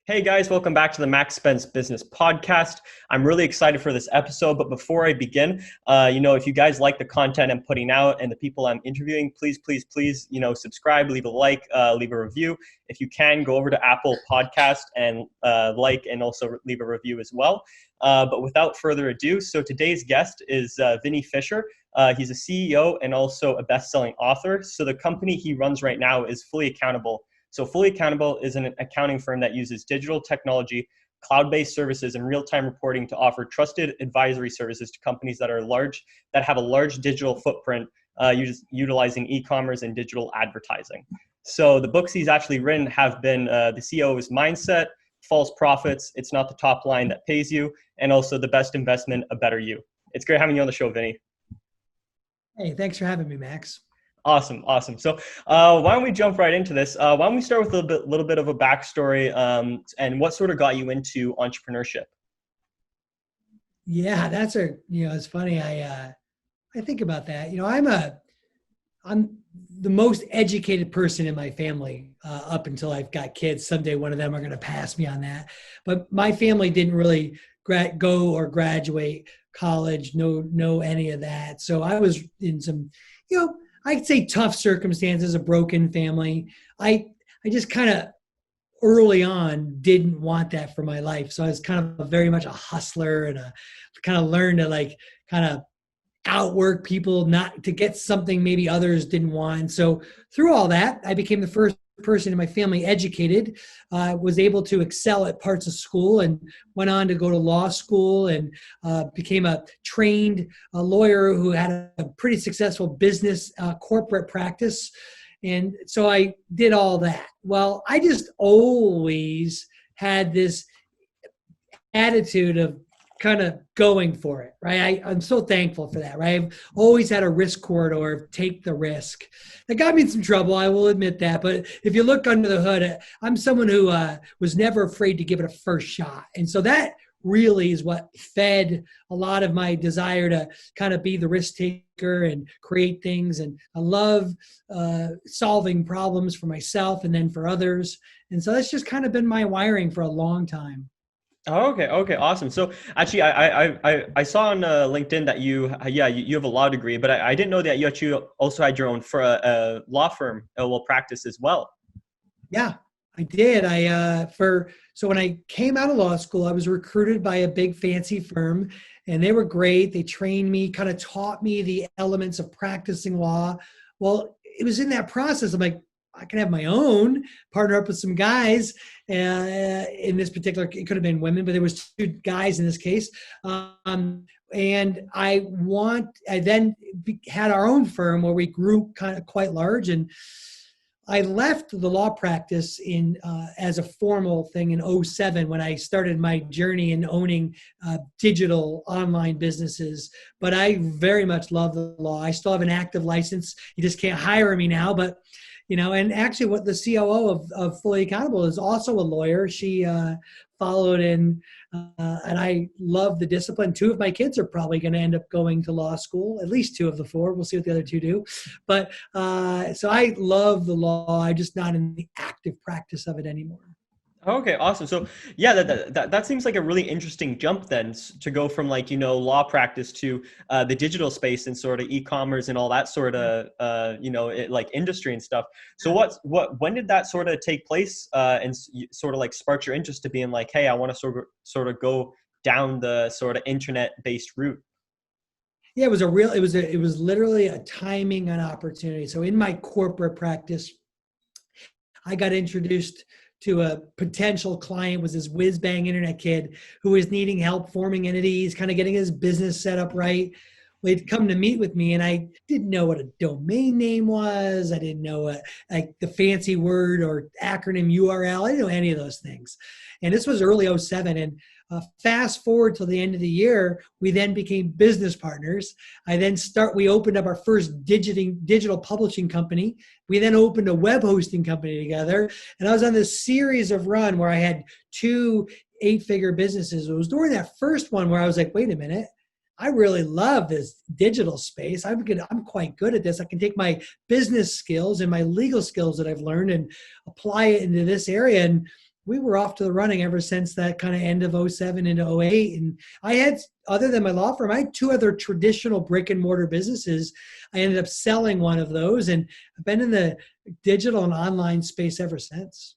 Hey guys, welcome back to the Max Spence Business Podcast. I'm really excited for this episode, but before I begin, if you guys like the content I'm putting out and the people I'm interviewing, please, subscribe, leave a like, leave a review. If you can, go over to Apple Podcast and like and also leave a review as well. But without further ado, so today's guest is Vinnie Fisher. He's a CEO and also a best-selling author. So the company he runs right now is Fully Accountable. So Fully Accountable is an accounting firm that uses digital technology, cloud-based services, and real-time reporting to offer trusted advisory services to companies that have a large digital footprint, utilizing e-commerce and digital advertising. So the books he's actually written have been The CEO's Mindset, False Profits, It's Not the Top Line That Pays You, and also The Best Investment, A Better You. It's great having you on the show, Vinnie. Hey, thanks for having me, Max. Awesome. So why don't we jump right into this? Why don't we start with a little bit of a backstory and what sort of got you into entrepreneurship? Yeah, it's funny. I think about that. I'm the most educated person in my family up until I've got kids. Someday one of them are going to pass me on that. But my family didn't really go or graduate college, no any of that. So I was in some, I'd say tough circumstances, a broken family. I just kind of early on didn't want that for my life. So I was kind of very much a hustler and kind of learned to kind of outwork people, not to get something maybe others didn't want. And so through all that, I became the first person in my family educated, was able to excel at parts of school and went on to go to law school and became a trained lawyer who had a pretty successful business corporate practice. And so I did all that. Well, I just always had this attitude of kind of going for it, right? I'm so thankful for that, right? I've always had a risk corridor of take the risk. That got me in some trouble, I will admit that. But if you look under the hood, I'm someone who was never afraid to give it a first shot. And so that really is what fed a lot of my desire to kind of be the risk taker and create things. And I love solving problems for myself and then for others. And so that's just kind of been my wiring for a long time. Oh, okay, awesome. So actually, I saw on LinkedIn that you have a law degree, but I didn't know that you actually also had your own for a law firm, practice as well. Yeah, I did. So when I came out of law school, I was recruited by a big fancy firm, and they were great. They trained me, kind of taught me the elements of practicing law. Well, it was in that process. I'm like, I can have my own, partner up with some guys. In this particular, it could have been women, but there was two guys in this case. And I then had our own firm where we grew kind of quite large. And I left the law practice as a formal thing in 2007 when I started my journey in owning digital online businesses. But I very much love the law. I still have an active license. You just can't hire me now, but and actually what the COO of Fully Accountable is also a lawyer. She followed in, and I love the discipline. Two of my kids are probably going to end up going to law school, at least two of the four. We'll see what the other two do. But so I love the law. I'm just not in the active practice of it anymore. Okay, awesome. So yeah, that seems like a really interesting jump then to go from law practice to the digital space and sort of e-commerce and all that sort of industry and stuff. So when did that sort of take place and sort of spark your interest to being like, hey, I want to sort of go down the sort of internet based route? Yeah, it was literally a timing and opportunity. So in my corporate practice, I got introduced to a potential client, was this whiz-bang internet kid who was needing help forming entities, kind of getting his business set up right. Well, he'd come to meet with me, and I didn't know what a domain name was. I didn't know the fancy word or acronym URL. I didn't know any of those things. And this was early 2007, and fast forward till the end of the year, we then became business partners. We opened up our first digital publishing company. We then opened a web hosting company together. And I was on this series of run where I had two 8-figure businesses. It was during that first one where I was like, wait a minute, I really love this digital space. I'm quite good at this. I can take my business skills and my legal skills that I've learned and apply it into this area. And we were off to the running ever since that kind of end of '07 into '08. And I had, other than my law firm, I had two other traditional brick and mortar businesses. I ended up selling one of those, and I've been in the digital and online space ever since.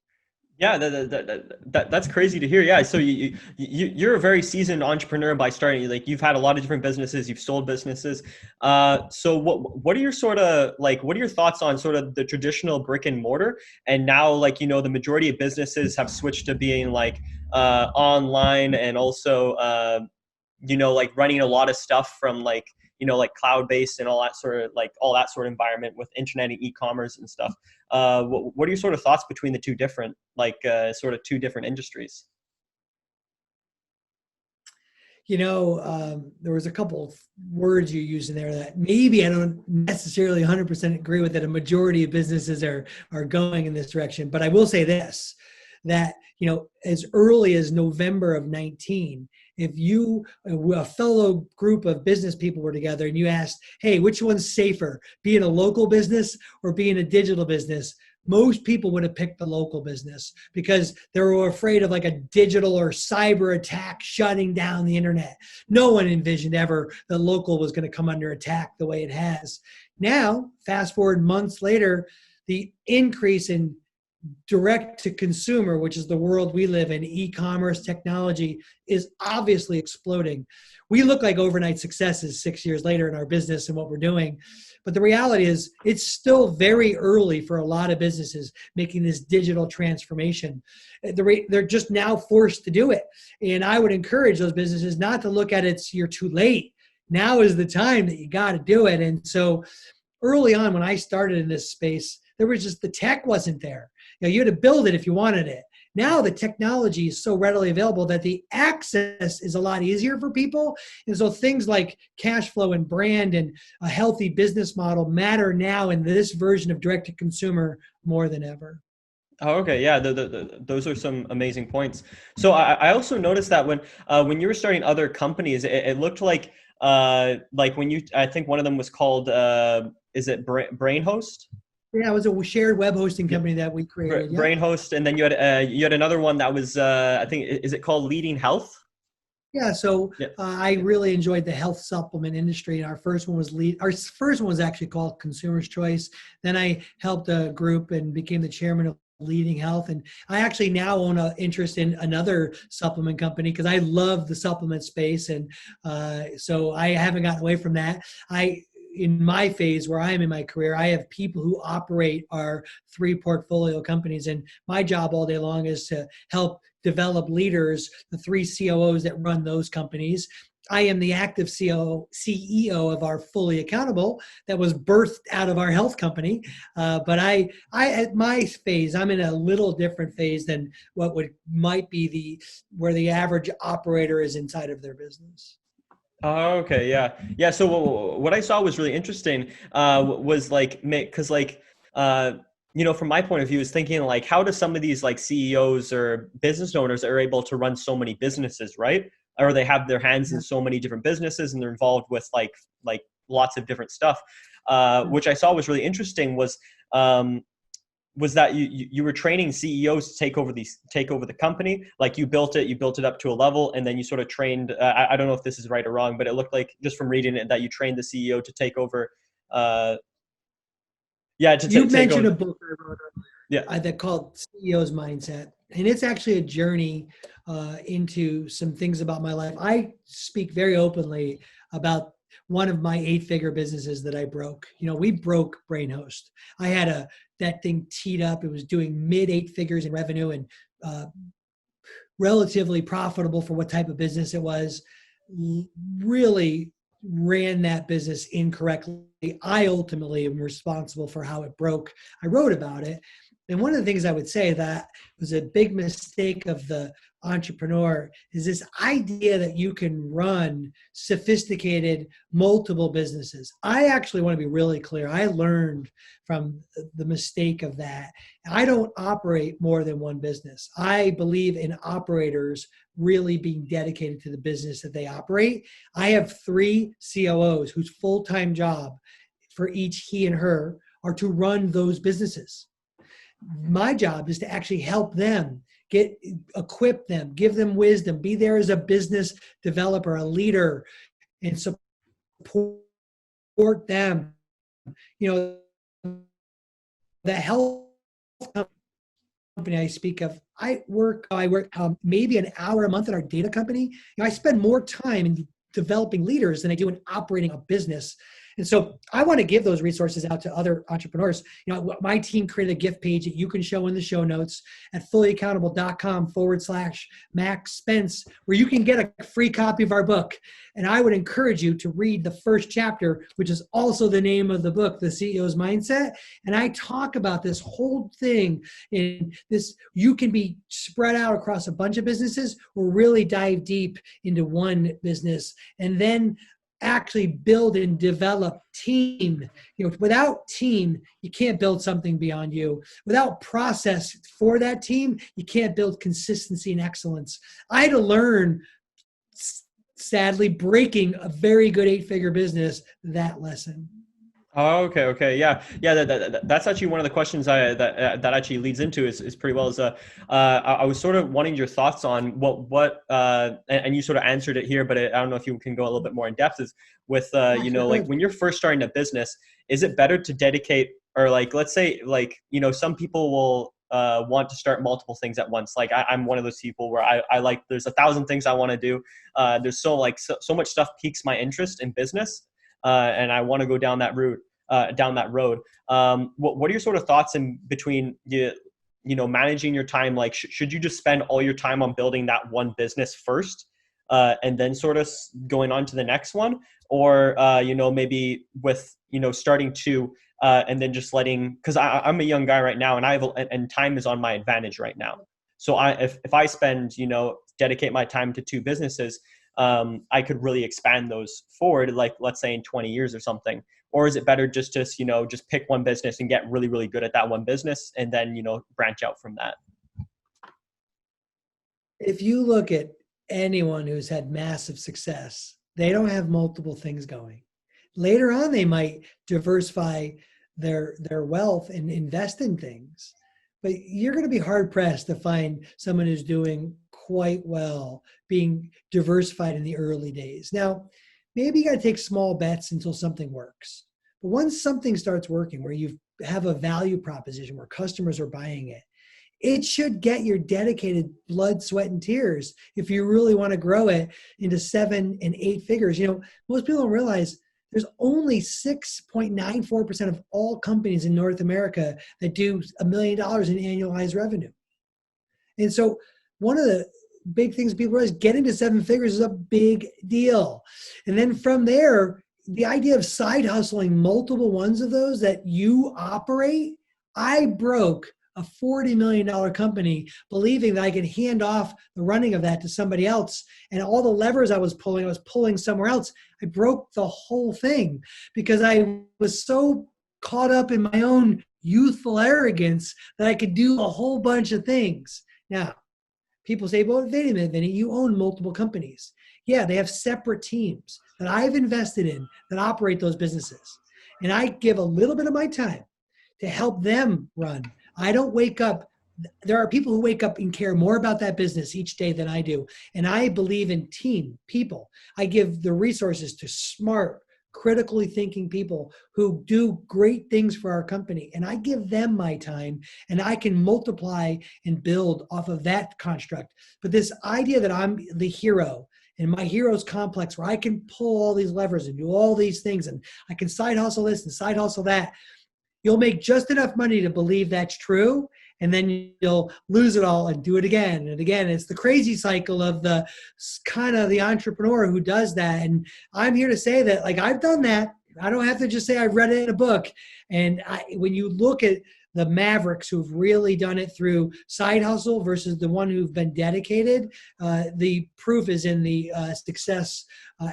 Yeah, that's crazy to hear. Yeah, so you're a very seasoned entrepreneur by starting. Like you've had a lot of different businesses, you've sold businesses. So what are your sort of like what are your thoughts on sort of the traditional brick and mortar? And now, like the majority of businesses have switched to being like online, and also like running a lot of stuff from like like cloud based and all that sort of like all that sort of environment with internet and e-commerce and stuff. What are your sort of thoughts between the two different like sort of two different industries? There was a couple of words you used in there that maybe I don't necessarily 100% agree with, that a majority of businesses are going in this direction. But I will say this, that, as early as November of 19, if a fellow group of business people were together and you asked, hey, which one's safer, being a local business or being a digital business? Most people would have picked the local business because they were afraid of like a digital or cyber attack shutting down the internet. No one envisioned ever that local was going to come under attack the way it has. Now, fast forward months later, the increase in direct to consumer, which is the world we live in, e-commerce technology, is obviously exploding. We look like overnight successes 6 years later in our business and what we're doing. But the reality is it's still very early for a lot of businesses making this digital transformation. They're just now forced to do it. And I would encourage those businesses not to look at it, you're too late. Now is the time that you got to do it. And so early on, when I started in this space, there was just, the tech wasn't there. You had to build it if you wanted it. Now the technology is so readily available that the access is a lot easier for people. And so things like cash flow and brand and a healthy business model matter now in this version of direct to consumer more than ever. Oh, okay. Yeah, those are some amazing points. So I also noticed that when you were starting other companies, it looked like when I think one of them was called, is it BrainHost? Yeah, it was a shared web hosting company that we created. BrainHost, and then you had another one that was I think, is it called Leading Health? Yeah, so Yeah. I really enjoyed the health supplement industry. Our first one was actually called Consumer's Choice. Then I helped a group and became the chairman of Leading Health. And I actually now own an interest in another supplement company because I love the supplement space. And so I haven't gotten away from that. In my phase where I am in my career, I have people who operate our 3 portfolio companies. And my job all day long is to help develop leaders, the 3 COOs that run those companies. I am the active CEO of our Fully Accountable that was birthed out of our health company. But I at my phase, I'm in a little different phase than what might be where the average operator is inside of their business. Oh, okay. Yeah. Yeah. So what I saw was really interesting, was like, cause like, from my point of view is thinking like, how do some of these like CEOs or business owners are able to run so many businesses, right? Or they have their hands in so many different businesses and they're involved with like lots of different stuff, which I saw was really interesting was that you were training CEOs to take over the company. Like you built it up to a level, and then you sort of trained, I don't know if this is right or wrong, but it looked like just from reading it that you trained the CEO to take over. You mentioned a book I wrote yeah, that called CEO's Mindset. And it's actually a journey into some things about my life. I speak very openly about one of my 8-figure businesses that I broke. We broke BrainHost. I had that thing teed up. It was doing mid 8 figures in revenue and relatively profitable for what type of business it was. Really ran that business incorrectly. I ultimately am responsible for how it broke. I wrote about it. And one of the things I would say that was a big mistake of the entrepreneur is this idea that you can run sophisticated multiple businesses. I actually want to be really clear. I learned from the mistake of that. I don't operate more than one business. I believe in operators really being dedicated to the business that they operate. I have 3 COOs whose full-time job for each he and her are to run those businesses. My job is to actually help them equip them, give them wisdom, be there as a business developer, a leader, and support them. The health company I speak of, I work maybe an hour a month at our data company. I spend more time in developing leaders than I do in operating a business. And so I want to give those resources out to other entrepreneurs. My team created a gift page that you can show in the show notes at fullyaccountable.com/Max Spence, where you can get a free copy of our book. And I would encourage you to read the first chapter, which is also the name of the book, The CEO's Mindset. And I talk about this whole thing in this. You can be spread out across a bunch of businesses or really dive deep into one business and then actually build and develop team. Without team, you can't build something beyond you. Without process for that team, you can't build consistency and excellence. I had to learn, sadly, breaking a very good 8-figure business, that lesson. Oh, okay. Yeah. That's actually one of the questions that actually leads into is pretty well. I was sort of wanting your thoughts on and you sort of answered it here, but I don't know if you can go a little bit more in depth. Is with like when you're first starting a business, is it better to dedicate, or like let's say some people will want to start multiple things at once. Like I'm one of those people where I like there's 1,000 things I want to do. There's so much stuff piques my interest in business. And I want to go down that route. What are your sort of thoughts in between managing your time? Like, should you just spend all your time on building that one business first, and then sort of going on to the next one, or maybe with starting two, and then just letting, because I'm a young guy right now, and and time is on my advantage right now. So if I spend dedicate my time to two businesses, I could really expand those forward, like let's say in 20 years or something. Or is it better just to just pick one business and get really, really good at that one business and then branch out from that? If you look at anyone who's had massive success, they don't have multiple things going. Later on, they might diversify their wealth and invest in things. But you're going to be hard pressed to find someone who's doing quite well being diversified in the early days. Now, maybe you got to take small bets until something works. But once something starts working, where you have a value proposition, where customers are buying it, it should get your dedicated blood, sweat, and tears if you really want to grow it into 7 and 8 figures. Most people don't realize there's only 6.94% of all companies in North America that do $1 million in annualized revenue. And so one of the big things people realize, getting to 7 figures is a big deal. And then from there, the idea of side hustling multiple ones of those that you operate, I broke a $40 million company believing that I could hand off the running of that to somebody else. And all the levers I was pulling somewhere else. I broke the whole thing because I was so caught up in my own youthful arrogance that I could do a whole bunch of things. Now, people say, well, wait a minute, Vinnie, you own multiple companies. Yeah, they have separate teams that I've invested in that operate those businesses. And I give a little bit of my time to help them run. I don't wake up. There are people who wake up and care more about that business each day than I do. And I believe in team people. I give the resources to smart, critically thinking people who do great things for our company. And I give them my time, and I can multiply and build off of that construct. But this idea that I'm the hero and my hero's complex, where I can pull all these levers and do all these things, and I can side hustle this and side hustle that, you'll make just enough money to believe that's true, and then you'll lose it all and do it again and again. It's the crazy cycle of the kind of the entrepreneur who does that. And I'm here to say that, like, I've done that. I don't have to just say I've read it in a book. And when you look at the mavericks who've really done it through side hustle versus the one who've been dedicated, the proof is in the success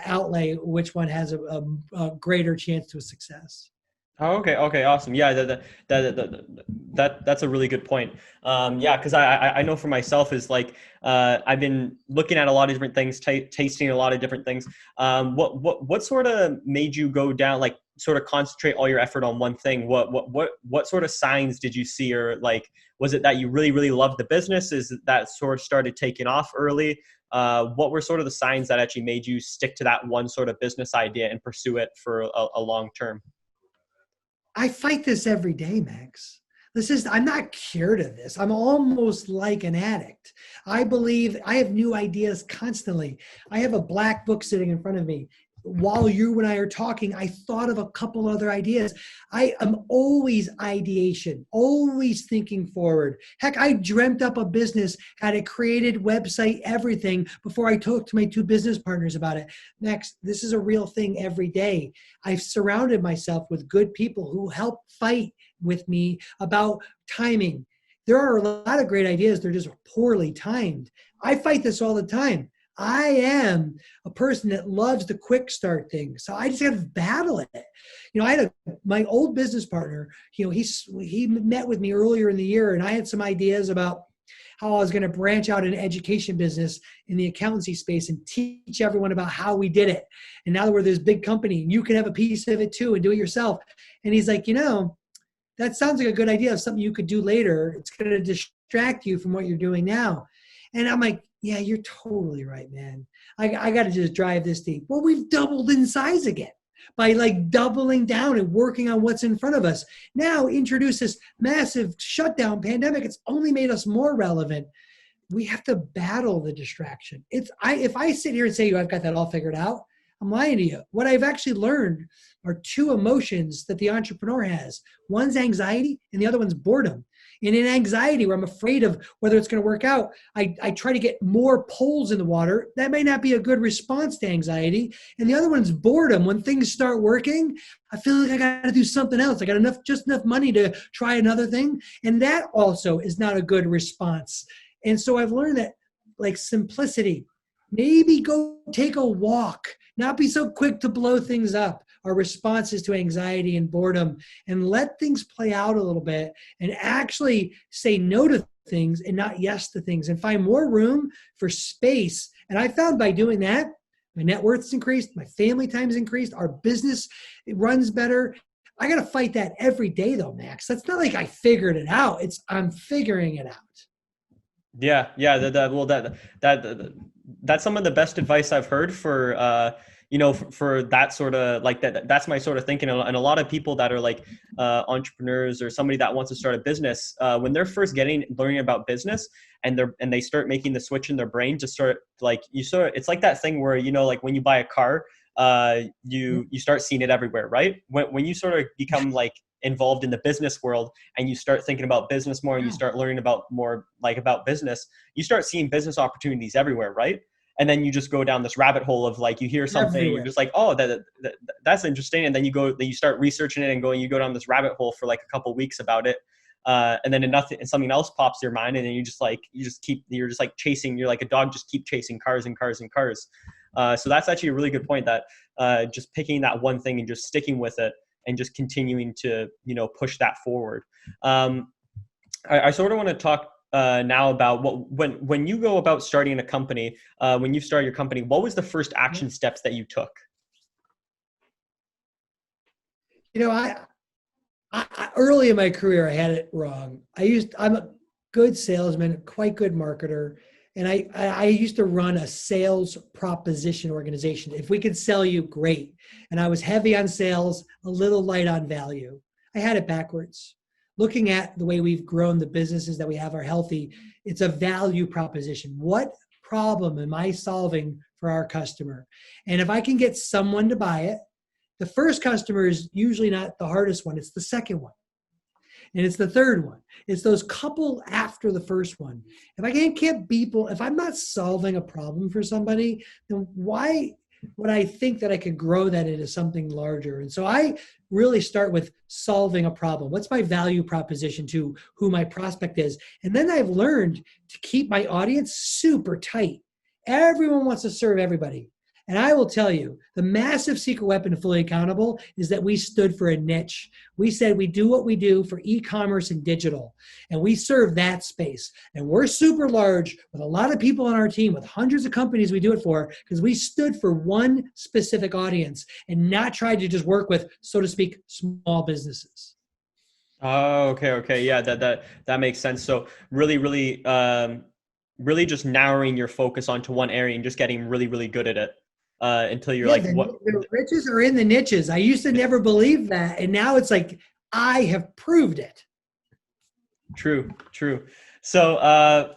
outlay, which one has a greater chance to success. Oh, okay, awesome. Yeah, that's a really good point. Yeah, because I know for myself is like I've been looking at a lot of different things, tasting a lot of different things. What sort of made you go down, like sort of concentrate all your effort on one thing? What sort of signs did you see, or like Was it that you really, really loved the business? Is it that sort of started taking off early? What were sort of the signs that actually made you stick to that one sort of business idea and pursue it for a long term? I fight this every day, Max. I'm not cured of this. I'm almost like an addict. I believe I have new ideas constantly. I have a black book sitting in front of me. While you and I are talking, I thought of a couple other ideas. I am always ideation, always thinking forward. Heck, I dreamt up a business, had a created website, everything before I talked to my two business partners about it. Max, this is a real thing every day. I've surrounded myself with good people who help fight with me about timing. There are a lot of great ideas. They're just poorly timed. I fight this all the time. I am a person that loves the quick start thing. So I just got to battle it. I had my old business partner, he met with me earlier in the year, and I had some ideas about how I was going to branch out an education business in the accountancy space and teach everyone about how we did it. And now that we're this big company, you can have a piece of it too and do it yourself. And he's like, that sounds like a good idea of something you could do later. It's going to distract you from what you're doing now. And I'm like, yeah, you're totally right, man. I got to just drive this deep. Well, we've doubled in size again by like doubling down and working on what's in front of us. Now introduce this massive shutdown pandemic. It's only made us more relevant. We have to battle the distraction. If I sit here and say, I've got that all figured out, I'm lying to you. What I've actually learned are two emotions that the entrepreneur has. One's anxiety and the other one's boredom. And in anxiety, where I'm afraid of whether it's going to work out, I try to get more poles in the water. That may not be a good response to anxiety. And the other one's boredom. When things start working, I feel like I got to do something else. I got just enough money to try another thing. And that also is not a good response. And so I've learned that, like, simplicity, maybe go take a walk, not be so quick to blow things up. Our responses to anxiety and boredom, and let things play out a little bit and actually say no to things and not yes to things, and find more room for space. And I found by doing that, my net worth's increased, my family time's increased, our business, it runs better. I got to fight that every day though, Max. That's not like I figured it out. I'm figuring it out. Yeah. That's some of the best advice I've heard for, for that sort of like that's my sort of thinking. And a lot of people that are like entrepreneurs or somebody that wants to start a business, when they're first learning about business and they start making the switch in their brain to start like, it's like that thing where, like when you buy a car, you start seeing it everywhere, right? When you sort of become like involved in the business world and you start thinking about business more and you start learning about business, you start seeing business opportunities everywhere, right? And then you just go down this rabbit hole of like, you hear something, and you're just like, oh, that's interesting. And then you start researching it and you go down this rabbit hole for like a couple of weeks about it. And then something else pops your mind, and then you're just like chasing, you're like a dog, just keep chasing cars and cars and cars. So that's actually a really good point, that just picking that one thing and just sticking with it and just continuing to, push that forward. I sort of want to talk now about when you go about starting a company, when you start your company, what was the first action steps that you took? I early in my career, I had it wrong. I'm a good salesman, quite good marketer. And I used to run a sales proposition organization. If we could sell you, great. And I was heavy on sales, a little light on value. I had it backwards. Looking at the way we've grown, the businesses that we have are healthy. It's a value proposition. What problem am I solving for our customer? And if I can get someone to buy it, the first customer is usually not the hardest one. It's the second one. And it's the third one. It's those couple after the first one. If I can't get people, if I'm not solving a problem for somebody, then why would I think that I could grow that into something larger? And so I really start with solving a problem. What's my value proposition to who my prospect is? And then I've learned to keep my audience super tight. Everyone wants to serve everybody. And I will tell you, the massive secret weapon to Fully Accountable is that we stood for a niche. We said we do what we do for e-commerce and digital, and we serve that space. And we're super large with a lot of people on our team, with hundreds of companies we do it for, because we stood for one specific audience and not tried to just work with, so to speak, small businesses. Oh, okay, okay. Yeah, that makes sense. So really just narrowing your focus onto one area and just getting really, really good at it until you're Yeah, like, what? the riches are in the niches. I used to never believe that. And now it's like, I have proved it. True, true. So,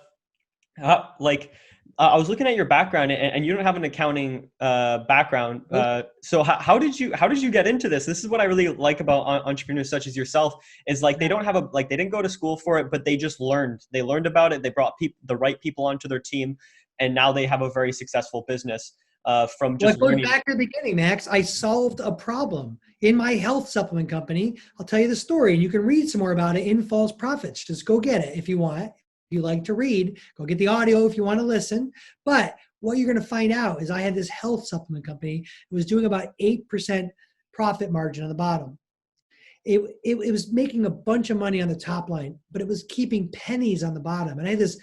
like, I was looking at your background, and you don't have an accounting background. Nope. So, how did you get into this? This is what I really like about entrepreneurs such as yourself. Is like they Yeah. don't have a like they didn't go to school for it, but they just learned. They learned about it. They brought the right people onto their team, and now they have a very successful business from Well, just it goes learning. back to the beginning, Max. I solved a problem in my health supplement company. I'll tell you the story, and you can read some more about it in False Profits. Just go get it if you want. If you like to read, go get the audio if you want to listen. But what you're going to find out is I had this health supplement company. It was doing about 8% profit margin on the bottom. It was making a bunch of money on the top line, but it was keeping pennies on the bottom. And I had this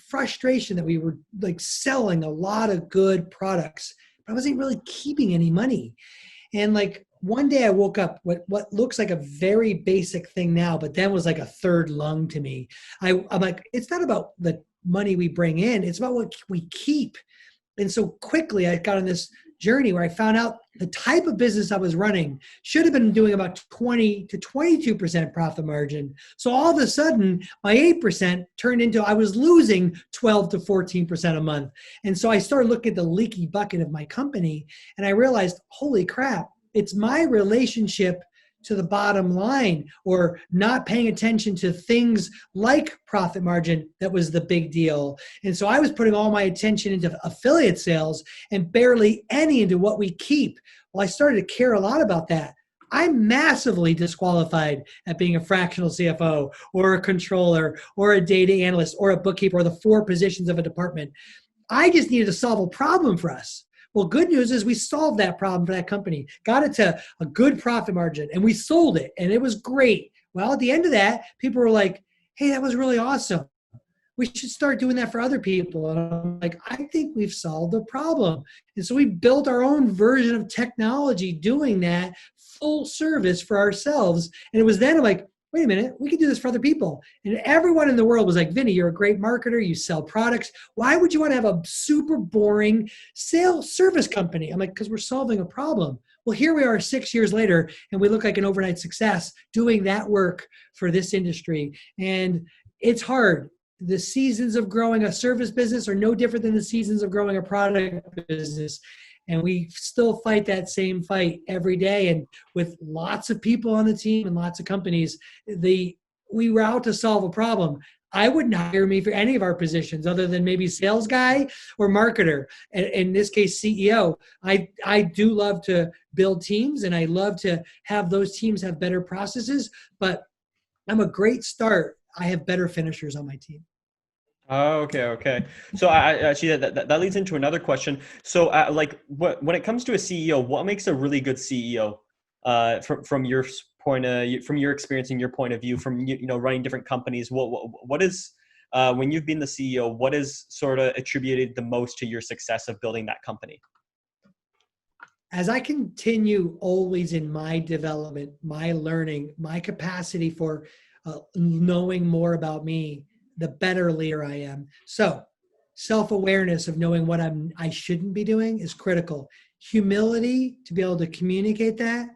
frustration that we were like selling a lot of good products, but I wasn't really keeping any money. And like one day I woke up, what looks like a very basic thing now, but then was like a third lung to me. I'm like, it's not about the money we bring in, it's about what we keep. And so quickly I got on this journey where I found out the type of business I was running should have been doing about 20 to 22% profit margin. So all of a sudden, my 8% turned into I was losing 12 to 14% a month. And so I started looking at the leaky bucket of my company and I realized, holy crap, it's my relationship to the bottom line or not paying attention to things like profit margin that was the big deal. And so I was putting all my attention into affiliate sales and barely any into what we keep. Well, I started to care a lot about that. I'm massively disqualified at being a fractional CFO or a controller or a data analyst or a bookkeeper or the four positions of a department. I just needed to solve a problem for us. Well, good news is we solved that problem for that company, got it to a good profit margin, and we sold it, and it was great. Well, at the end of that, people were like, hey, that was really awesome. We should start doing that for other people. And I'm like, I think we've solved the problem. And so we built our own version of technology doing that full service for ourselves. And it was then I'm like, wait a minute, we can do this for other people. And everyone in the world was like, Vinny, you're a great marketer. You sell products. Why would you want to have a super boring sales service company? I'm like, because we're solving a problem. Well, here we are 6 years later, and we look like an overnight success doing that work for this industry. And it's hard. The seasons of growing a service business are no different than the seasons of growing a product business. And we still fight that same fight every day. And with lots of people on the team and lots of companies, we were out to solve a problem. I wouldn't hire me for any of our positions other than maybe sales guy or marketer. And in this case, CEO. I do love to build teams and I love to have those teams have better processes, but I'm a great start. I have better finishers on my team. Oh, okay, okay. So I actually that leads into another question. So like when it comes to a CEO, what makes a really good CEO? From your from your experience and your point of view, from running different companies, what is when you've been the CEO, what is sort of attributed the most to your success of building that company? As I continue always in my development, my learning, my capacity for knowing more about me, the better leader I am. So, self-awareness of knowing what I shouldn't be doing is critical. Humility to be able to communicate that.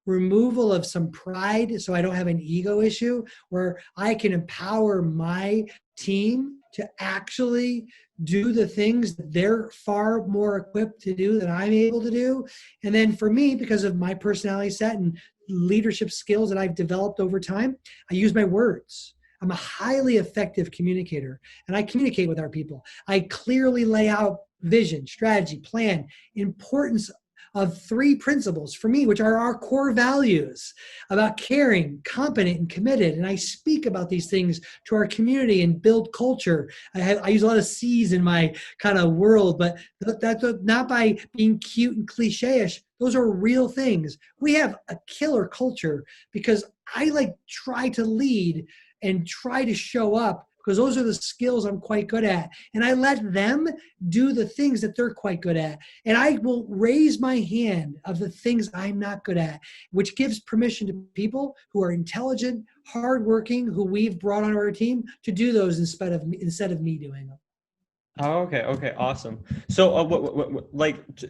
Removal of some pride so I don't have an ego issue where I can empower my team to actually do the things that they're far more equipped to do than I'm able to do. And then for me, because of my personality set and leadership skills that I've developed over time, I use my words. I'm a highly effective communicator and I communicate with our people. I clearly lay out vision, strategy, plan, importance of three principles for me, which are our core values about caring, competent, and committed. And I speak about these things to our community and build culture. I use a lot of C's in my kind of world, but that's not by being cute and cliche-ish. Those are real things. We have a killer culture because I try to lead and try to show up because those are the skills I'm quite good at. And I let them do the things that they're quite good at. And I will raise my hand of the things I'm not good at, which gives permission to people who are intelligent, hardworking, who we've brought on our team to do those instead of me doing them. Oh, okay. Okay. Awesome. So,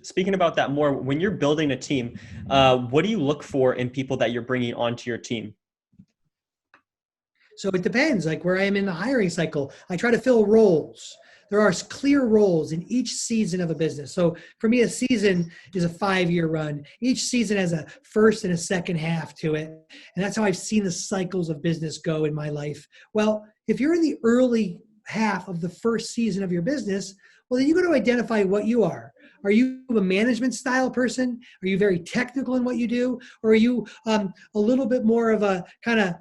speaking about that more, when you're building a team, what do you look for in people that you're bringing onto your team? So it depends, like where I am in the hiring cycle. I try to fill roles. There are clear roles in each season of a business. So for me, a season is a 5-year run. Each season has a first and a second half to it. And that's how I've seen the cycles of business go in my life. Well, if you're in the early half of the first season of your business, well, then you got to identify what you are. Are you a management style person? Are you very technical in what you do? Or are you a little bit more of a kind of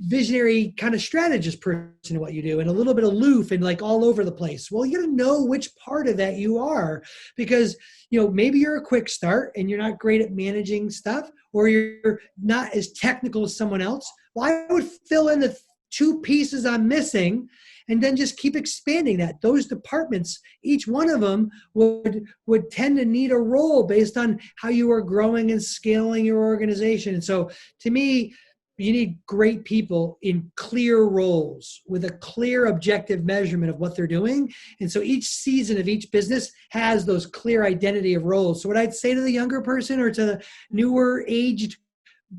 visionary kind of strategist person in what you do, and a little bit aloof and like all over the place? Well, you got to know which part of that you are, because maybe you're a quick start and you're not great at managing stuff, or you're not as technical as someone else. Well, I would fill in the 2 pieces I'm missing, and then just keep expanding that. Those departments, each one of them would tend to need a role based on how you are growing and scaling your organization. And so to me, you need great people in clear roles with a clear objective measurement of what they're doing. And so each season of each business has those clear identity of roles. So what I'd say to the younger person or to the newer aged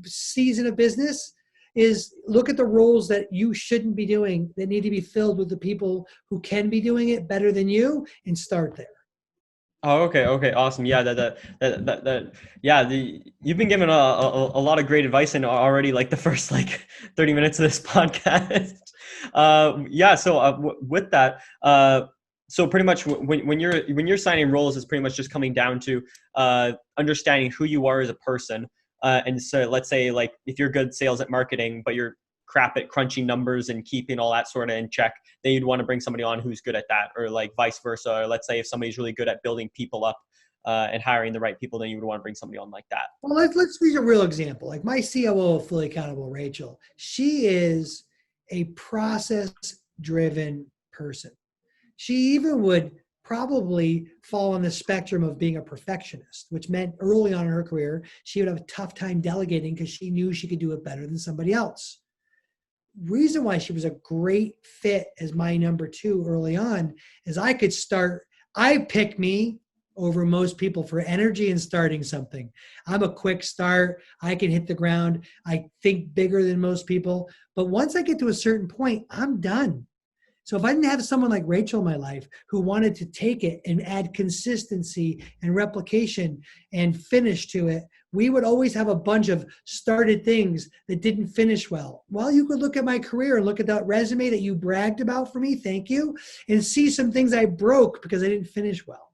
season of business is look at the roles that you shouldn't be doing that need to be filled with the people who can be doing it better than you, and start there. Oh, okay. Okay. Awesome. Yeah. Yeah. You've been given a lot of great advice in already, like the first 30 minutes of this podcast. Yeah. So with that, so pretty much when you're signing roles, is pretty much just coming down to understanding who you are as a person. And so let's say like if you're good sales at marketing, but you're crap at crunching numbers and keeping all that sort of in check, then you'd want to bring somebody on who's good at that, or like vice versa. Or let's say if somebody's really good at building people up and hiring the right people, then you would want to bring somebody on like that. Well, let's use a real example. Like my COO of Fully Accountable, Rachel, she is a process-driven person. She even would probably fall on the spectrum of being a perfectionist, which meant early on in her career, she would have a tough time delegating because she knew she could do it better than somebody else. Reason why she was a great fit as my number 2 early on is I pick me over most people for energy and starting something. I'm a quick start. I can hit the ground. I think bigger than most people. But once I get to a certain point, I'm done. So if I didn't have someone like Rachel in my life who wanted to take it and add consistency and replication and finish to it, we would always have a bunch of started things that didn't finish well. Well, you could look at my career and look at that resume that you bragged about for me, thank you, and see some things I broke because I didn't finish well.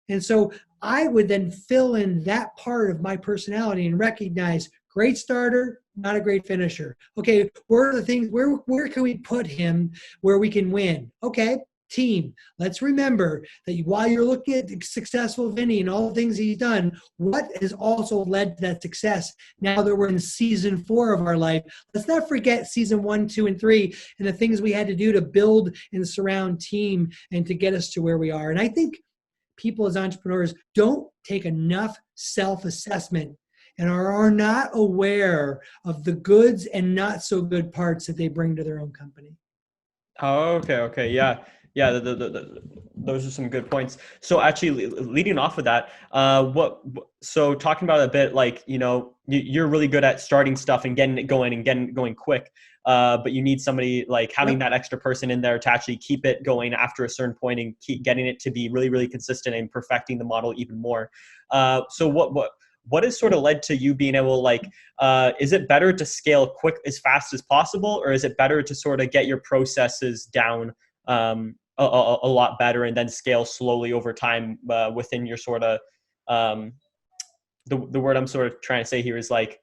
And so I would then fill in that part of my personality and recognize great starter, not a great finisher. Okay, where are the things, where can we put him where we can win? Okay, team. Let's remember that while you're looking at successful Vinnie and all the things he's done, what has also led to that success now that we're in season 4 of our life? Let's not forget season 1, 2, and 3 and the things we had to do to build and surround team and to get us to where we are. And I think people as entrepreneurs don't take enough self-assessment and are not aware of the goods and not so good parts that they bring to their own company. Oh, okay. Okay. Yeah. Yeah. Those are some good points. So actually leading off of that, so talking about it a bit, like, you're really good at starting stuff and getting it going quick. But you need somebody like having that extra person in there to actually keep it going after a certain point and keep getting it to be really, really consistent and perfecting the model even more. So what has sort of led to you being able, is it better to scale quick as fast as possible, or is it better to sort of get your processes down a lot better and then scale slowly over time within your sort of, the word I'm sort of trying to say here is like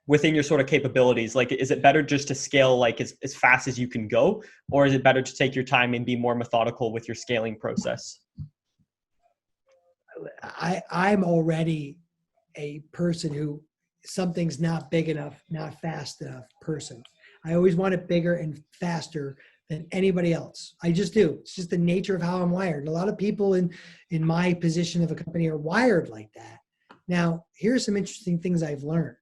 within your sort of capabilities? Like, is it better just to scale like as fast as you can go, or is it better to take your time and be more methodical with your scaling process? I'm already a person who something's not big enough, not fast enough person. I always want it bigger and faster than anybody else. I just do. It's just the nature of how I'm wired. And a lot of people in my position of a company are wired like that. Now, here's some interesting things I've learned.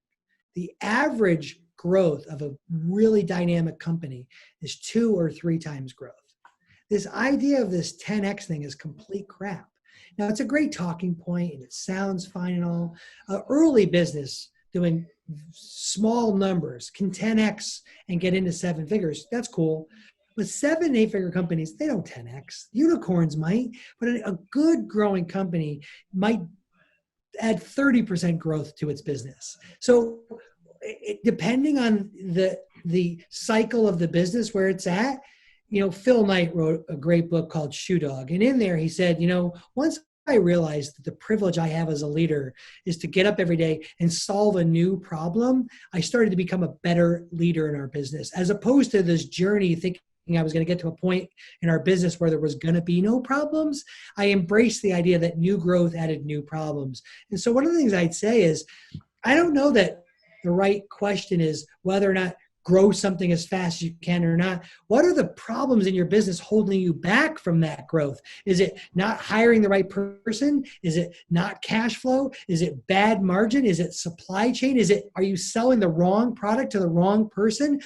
The average growth of a really dynamic company is 2 or 3 times growth. This idea of this 10x thing is complete crap. Now, it's a great talking point and it sounds fine and all. Early business doing small numbers can 10x and get into 7 figures. That's cool. But 7, 8-figure companies, they don't 10x. Unicorns might, but a good growing company might add 30% growth to its business. So depending on the cycle of the business where it's at, Phil Knight wrote a great book called Shoe Dog. And in there he said, once I realized that the privilege I have as a leader is to get up every day and solve a new problem, I started to become a better leader in our business, as opposed to this journey thinking I was going to get to a point in our business where there was going to be no problems. I embraced the idea that new growth added new problems. And so one of the things I'd say is, I don't know that the right question is whether or not grow something as fast as you can or not. What are the problems in your business holding you back from that growth? Is it not hiring the right person? Is it not cash flow? Is it bad margin? Is it supply chain? Are you selling the wrong product to the wrong person?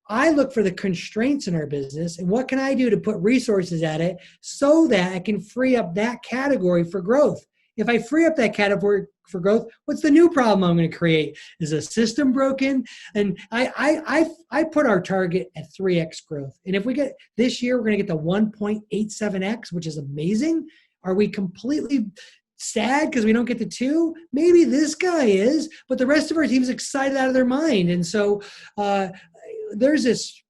I look for the constraints in our business and what can I do to put resources at it so that I can free up that category for growth. If I free up that category for growth, what's the new problem I'm going to create? Is a system broken? And I put our target at 3x growth. And if we get this year, we're going to get to 1.87x, which is amazing. Are we completely sad because we don't get to 2? Maybe this guy is, but the rest of our team's excited out of their mind. And so there's this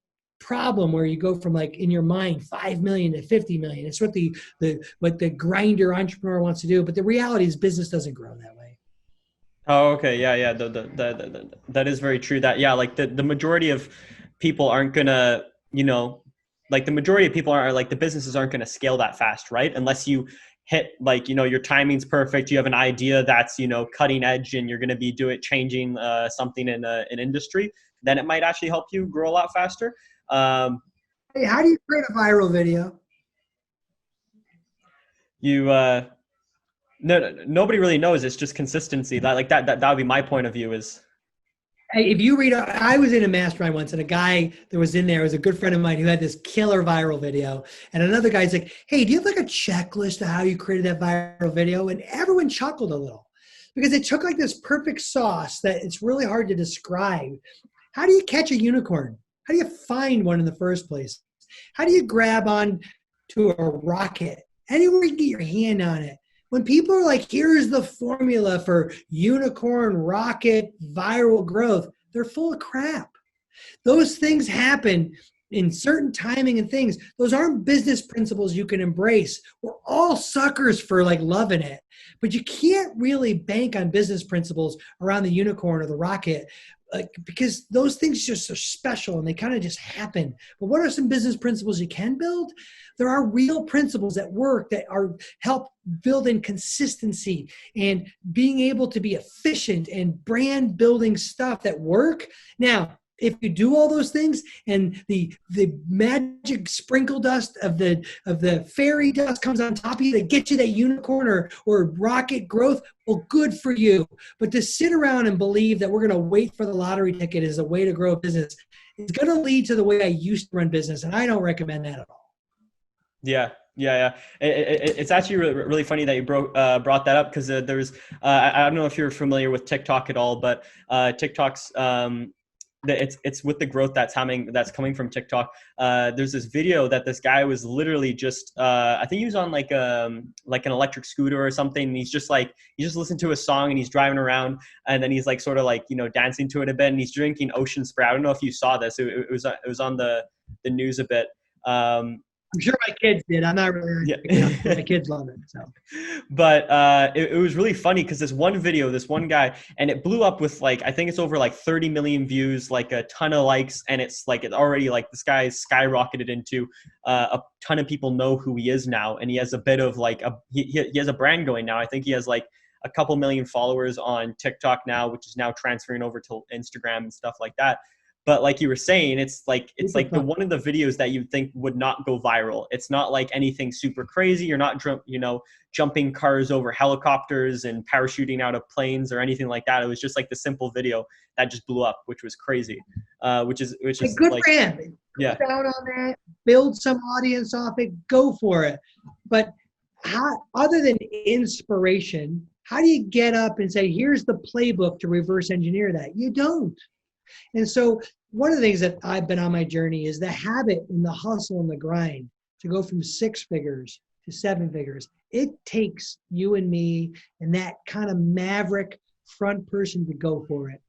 problem where you go from, like, in your mind 5 million to 50 million. It's what the grinder entrepreneur wants to do, but the reality is business doesn't grow that way. Oh, okay. Yeah. That is very true. That, yeah, like the majority of people aren't gonna, like the majority of people are like, the businesses aren't gonna scale that fast, right? Unless you hit, like, your timing's perfect. You have an idea that's, cutting edge and you're gonna be changing something in an industry, then it might actually help you grow a lot faster. Hey, how do you create a viral video? Nobody really knows. It's just consistency. That would be my point of view is. Hey, if you read, I was in a mastermind once and a guy that was in there was a good friend of mine who had this killer viral video. And another guy's like, hey, do you have like a checklist of how you created that viral video? And everyone chuckled a little because it took like this perfect sauce that it's really hard to describe. How do you catch a unicorn? How do you find one in the first place? How do you grab on to a rocket? Anywhere you can get your hand on it. When people are like, here's the formula for unicorn, rocket, viral growth, they're full of crap. Those things happen in certain timing and things. Those aren't business principles you can embrace. We're all suckers for like loving it, but you can't really bank on business principles around the unicorn or the rocket. Because those things just are special and they kind of just happen. But what are some business principles you can build? There are real principles at work that help build in consistency and being able to be efficient and brand building stuff that work. Now, if you do all those things and the magic sprinkle dust of the fairy dust comes on top of you to get you that unicorn or rocket growth, well, good for you. But to sit around and believe that we're going to wait for the lottery ticket as a way to grow a business is going to lead to the way I used to run business, and I don't recommend that at all. Yeah. It's actually really funny that you brought that up because there's I don't know if you're familiar with TikTok at all, but TikTok's it's with the growth that's coming from TikTok. There's this video that this guy was literally just I think he was on like an electric scooter or something. And he just listened to a song and he's driving around and then he's like sort of like dancing to it a bit and he's drinking Ocean Spray. I don't know if you saw this. It was on the news a bit. I'm sure my kids did. I'm not really. Yeah. My kids love it. So. But it was really funny because this one guy, and it blew up with like, I think it's over like 30 million views, like a ton of likes. And it's already like this guy is skyrocketed into a ton of people know who he is now. And he has a bit of like, he has a brand going now. I think he has like a couple million followers on TikTok now, which is now transferring over to Instagram and stuff like that. But like you were saying, it's Super like the fun. one of the videos that you think would not go viral. It's not like anything super crazy. You're not jumping cars over helicopters and parachuting out of planes or anything like that. It was just like the simple video that just blew up, which was crazy. Which Like, is good like, for him. yeah. Go down on that, build some audience off it, go for it. But how, other than inspiration, how do you get up and say, here's the playbook to reverse engineer that? You don't. And so one of the things that I've been on my journey is the habit and the hustle and the grind to go from 6 figures to 7 figures. It takes you and me and that kind of maverick front person to go for it.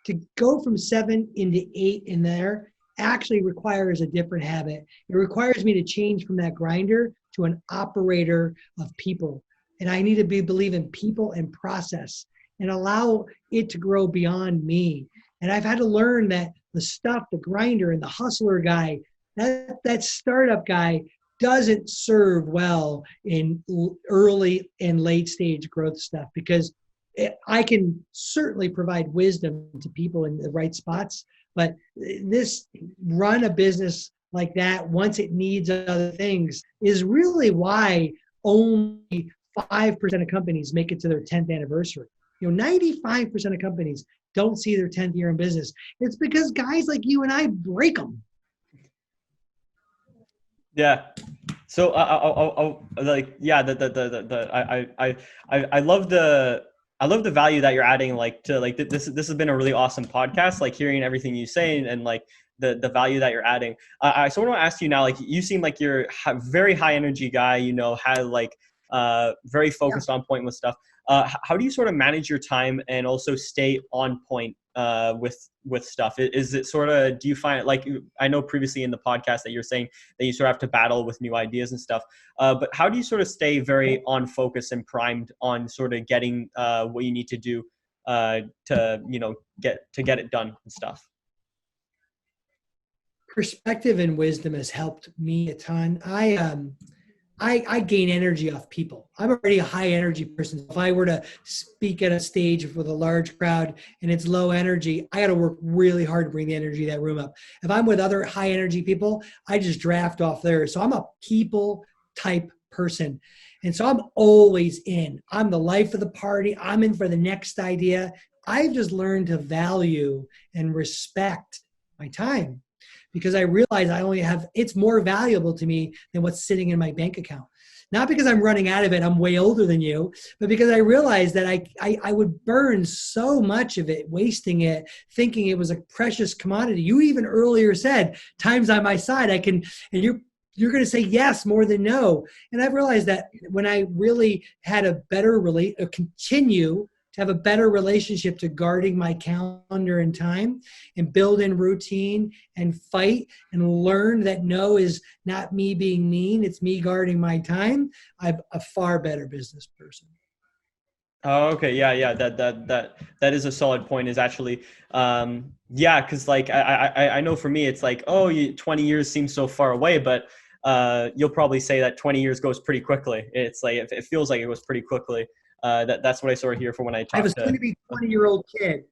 To go from 7 into 8 in there actually requires a different habit. It requires me to change from that grinder to an operator of people. And I need to believe in people and process and allow it to grow beyond me. And I've had to learn that the grinder and the hustler guy, that startup guy doesn't serve well in early and late stage growth stuff, because I can certainly provide wisdom to people in the right spots, but this run a business like that once it needs other things is really why only 5% of companies make it to their 10th anniversary. 95% of companies don't see their 10th year in business. It's because guys like you and I break them. Yeah. So like, yeah, I love the value that you're adding, like, to like this has been a really awesome podcast, like hearing everything you say, and like the value that you're adding. I so want to ask you now, like, you seem like you're a very high energy guy, had like very focused on point with stuff. How do you sort of manage your time and also stay on point with stuff? Is it sort of, do you find, like, I know previously in the podcast that you're saying that you sort of have to battle with new ideas and stuff, but how do you sort of stay very on focus and primed on sort of getting what you need to do to get it done and stuff? Perspective and wisdom has helped me a ton. I gain energy off people. I'm already a high energy person. If I were to speak at a stage with a large crowd and it's low energy, I got to work really hard to bring the energy of that room up. If I'm with other high energy people, I just draft off theirs. So I'm a people type person. And so I'm always in. I'm the life of the party. I'm in for the next idea. I've just learned to value and respect my time, because I realize it's more valuable to me than what's sitting in my bank account. Not because I'm running out of it, I'm way older than you, but because I realized that I would burn so much of it, wasting it, thinking it was a precious commodity. You even earlier said, time's on my side, and you're going to say yes more than no. And I've realized that when I really had continue to have a better relationship to guarding my calendar and time and build in routine and fight and learn that no is not me being mean, it's me guarding my time, I'm a far better business person. Oh, okay. Yeah. That is a solid point, is actually, yeah. Cause like, I know for me, it's like, 20 years seems so far away, but, you'll probably say that 20 years goes pretty quickly. It's like, it feels like it goes pretty quickly. That's what I sort of hear from when I I have talk a soon to be 20-year-old kid.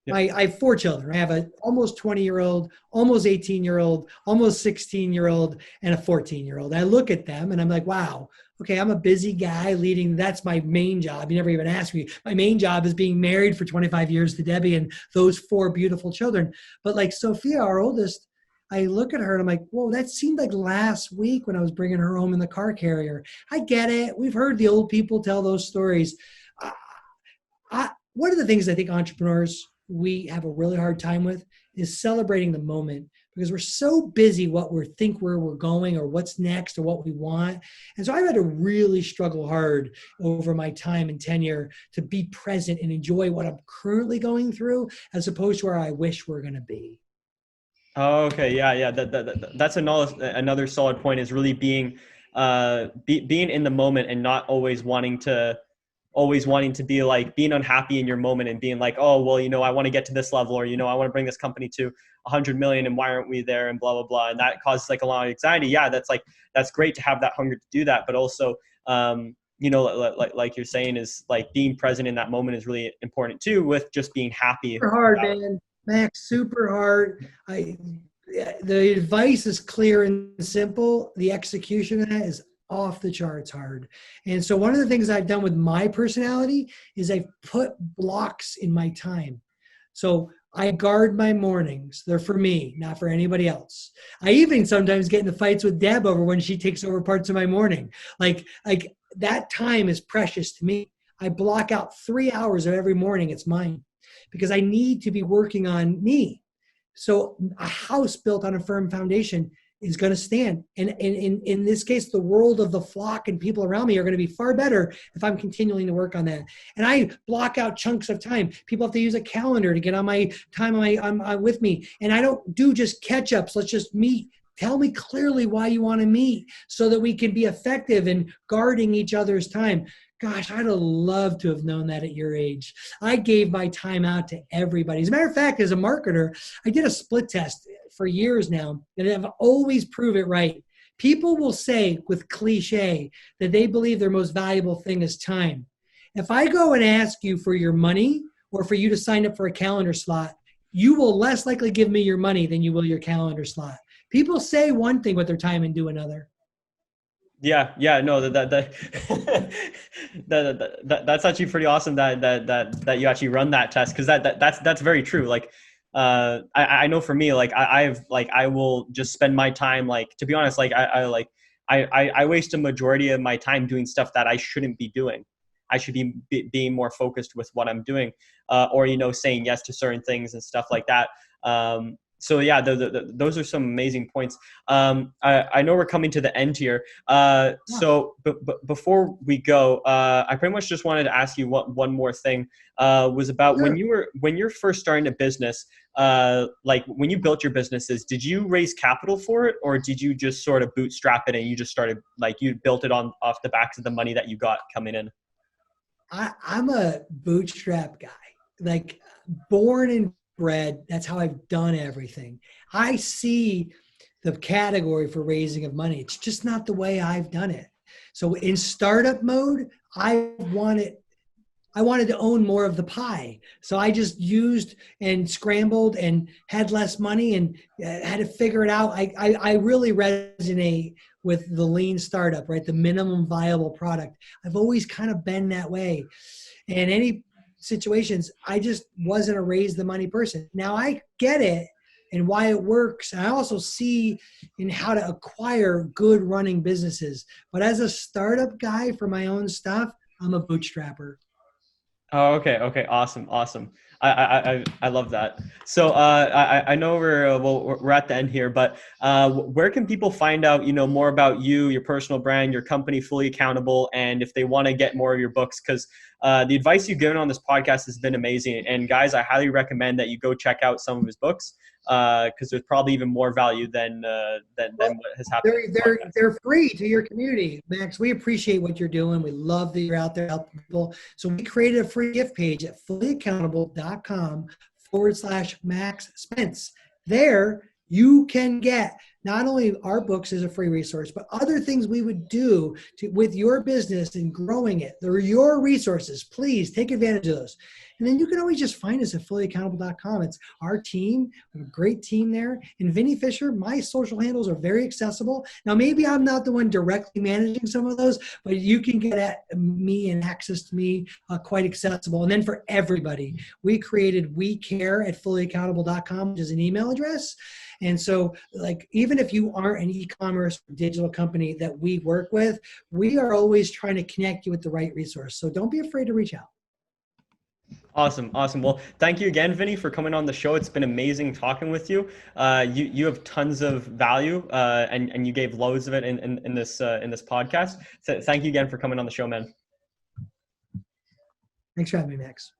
Yeah. I have 4 children. I have an almost 20-year-old, almost 18-year-old, almost 16-year-old, and a 14-year-old. I look at them and I'm like, wow, okay, I'm a busy guy leading. That's my main job. You never even asked me. My main job is being married for 25 years to Debbie and those 4 beautiful children. But like Sophia, our oldest, I look at her and I'm like, whoa, that seemed like last week when I was bringing her home in the car carrier. I get it. We've heard the old people tell those stories. One of the things I think entrepreneurs, we have a really hard time with is celebrating the moment, because we're so busy where we're going or what's next or what we want. And so I've had to really struggle hard over my time and tenure to be present and enjoy what I'm currently going through, as opposed to where I wish we're going to be. Oh, okay. Yeah. That's another solid point, is really being in the moment and not always wanting to be like being unhappy in your moment and being like, oh, well, I want to get to this level, or, I want to bring this company to 100 million and why aren't we there, and blah, blah, blah. And that causes like a lot of anxiety. Yeah. That's great to have that hunger to do that. But also, like you're saying, is like being present in that moment is really important too, with just being happy. Hard, man. Max, super hard. The advice is clear and simple. The execution of that is off the charts hard. And so one of the things I've done with my personality is I've put blocks in my time. So I guard my mornings. They're for me, not for anybody else. I even sometimes get into fights with Deb over when she takes over parts of my morning. Like that time is precious to me. I block out 3 hours of every morning. It's mine because I need to be working on me. So a house built on a firm foundation is going to stand. And in this case, the world of the flock and people around me are going to be far better if I'm continuing to work on that. And I block out chunks of time. People have to use a calendar to get on my time with me. And I don't do just catch-ups. Let's just meet. Tell me clearly why you want to meet so that we can be effective in guarding each other's time. Gosh, I'd have loved to have known that at your age. I gave my time out to everybody. As a matter of fact, as a marketer, I did a split test for years now, and I've always proved it right. People will say with cliche that they believe their most valuable thing is time. If I go and ask you for your money or for you to sign up for a calendar slot, you will less likely give me your money than you will your calendar slot. People say one thing with their time and do another. Yeah, no, that's actually pretty awesome that you actually run that test, because that's very true. Like, I know for me, like I will just spend my time, like, to be honest, like I waste a majority of my time doing stuff that I shouldn't be doing. I should be being more focused with what I'm doing, or saying yes to certain things and stuff like that. So yeah, those are some amazing points. I know we're coming to the end here. So before we go, I pretty much just wanted to ask you one more thing. Was about Sure. when you're first starting a business, like when you built your businesses, did you raise capital for it, or did you just sort of bootstrap it and you just started, like, you built it off the backs of the money that you got coming in? I'm a bootstrap guy, like born and bred. That's how I've done everything. I see the category for raising of money. It's just not the way I've done it. So in startup mode, I wanted to own more of the pie. So I just used and scrambled and had less money and had to figure it out. I really resonate with the lean startup, right? The minimum viable product. I've always kind of been that way. And any situations, I just wasn't a raise the money person. Now I get it and why it works. And I also see in how to acquire good running businesses. But as a startup guy for my own stuff, I'm a bootstrapper. Oh, okay, awesome. I love that. So I know we're at the end here, but where can people find out more about you, your personal brand, your company, Fully Accountable, and if they want to get more of your books? Because the advice you've given on this podcast has been amazing, and guys, I highly recommend that you go check out some of his books, because there's probably even more value than what has happened. They're free to your community, Max. We appreciate what you're doing. We love that you're out there helping people. So we created a free gift page at fullyaccountable.com/Max Spence. There you can get not only our books as a free resource, but other things we would do with your business and growing it. They're your resources. Please take advantage of those. And then you can always just find us at fullyaccountable.com. It's our team. We have a great team there. And Vinnie Fisher, my social handles are very accessible. Now, maybe I'm not the one directly managing some of those, but you can get at me and access to me quite accessible. And then for everybody, we created WeCare@fullyaccountable.com, which is an email address. And so, like, even if you aren't an e-commerce digital company that we work with, we are always trying to connect you with the right resource. So don't be afraid to reach out. Awesome. Well, thank you again, Vinny, for coming on the show. It's been amazing talking with you. You have tons of value, and you gave loads of it in this podcast. So thank you again for coming on the show, man. Thanks for having me, Max.